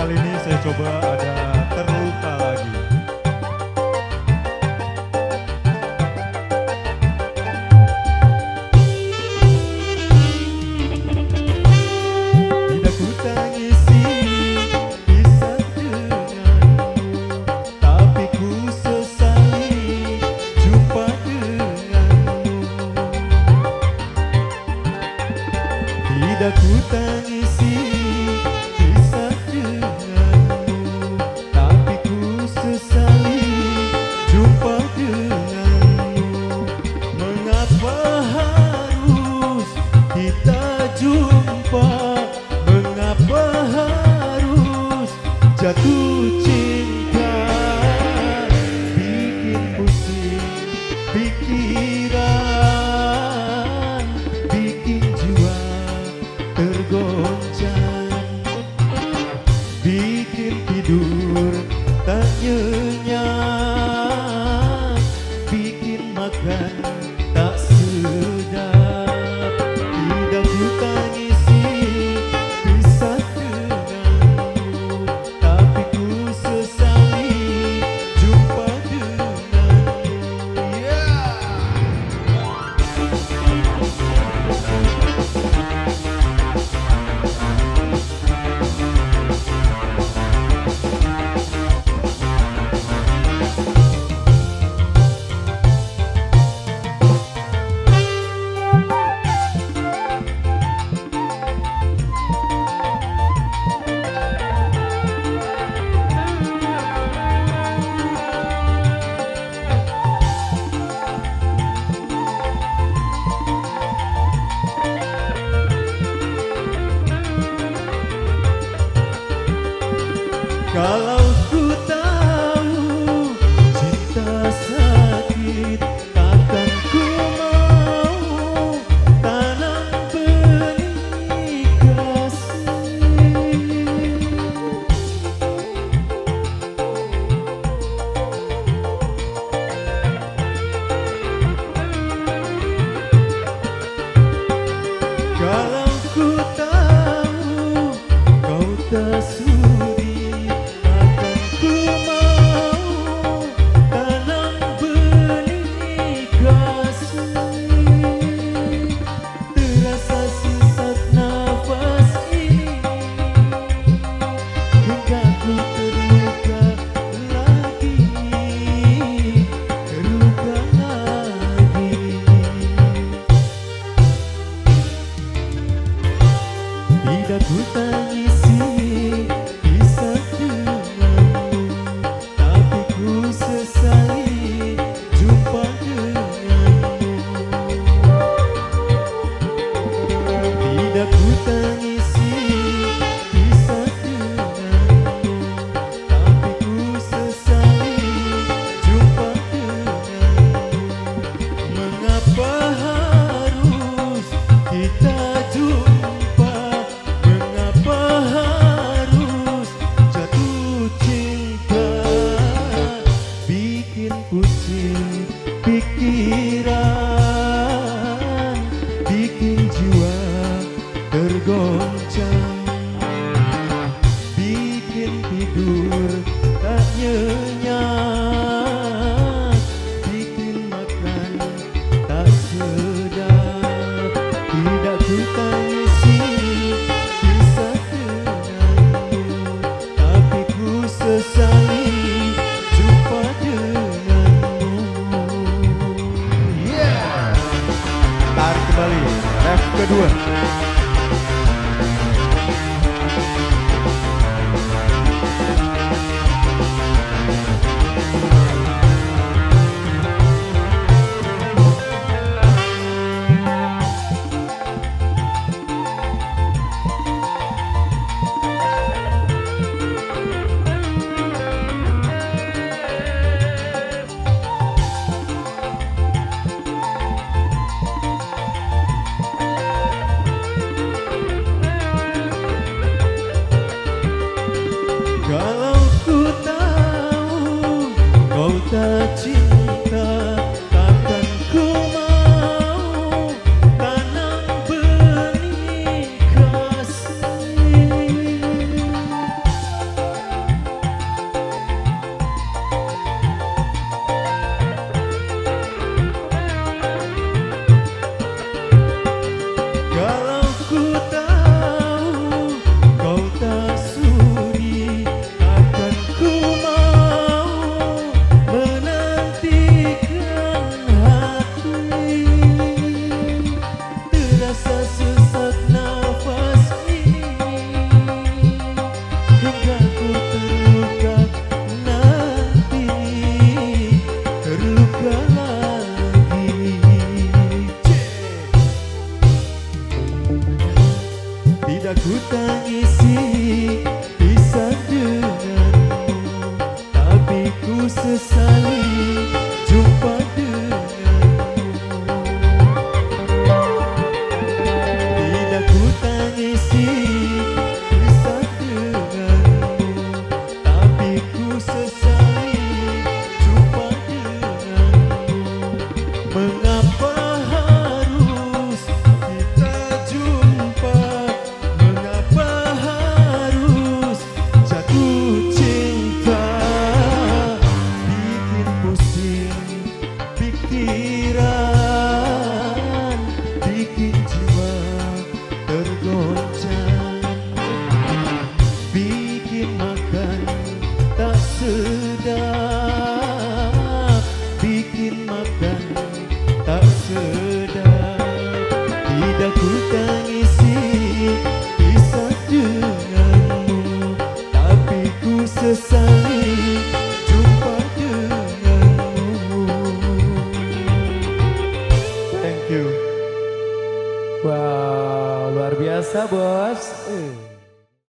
kali ini saya coba ada terluka lagi. Tidak ku tangisi kisah denganmu, tapi ku sesali jumpa denganmu. Tidak ku tangisi kisah denganmu, tapi ku sesali jumpa denganmu. Mengapa harus kita jumpa? Mengapa harus jatuh cinta? Bikin pusing pikiran, bikin jiwa tergoncang, bikin tidur tak nyenyak, bikin makan tak sedap. Tidak ku tangisi kisah denganmu, tapi ku sesali jumpa denganmu. Kalau ku tahu cinta sakit, takkan ku mau tanam benih kasih. Kalau ku tahu kau tak sudi, takkan ku mau tanam benih kasih. Terasa sesak nafas ini, hingga ku terluka lagi, terluka lagi. Tidak ku tangisi kisah denganmu, tapi ku sesali jumpa denganmu. Tidak ku tangisi kisah denganmu, tapi ku sesali jumpa denganmu. Mengapa harus kita jumpa? Mengapa harus jatuh cinta? Bikin pusing pikiran, bikin jiwa tergoncang, bikin tidur tak nyenyak, bikin makan tak sedap. Tidak ku tangisi kisah denganmu, tapi ku sesali jumpa denganmu. Tarik kembali, ref kedua. ku tangisi pisah denganmu, tapi ku sesali jumpa denganmu. Bila ku tangisi pisah denganmu, tapi ku sesali jumpa denganmu. Mengapa harus kita jumpa? Mengapa harus jatuh cinta? Bikin pusing pikiran, bikin jiwa tergoncang, bikin makan tak sedap, bikin makan tak sedap. Tidak ku tangisi pisah denganmu, tapi ku sesali jumpa denganmu. Thank you. Wow, luar biasa bos.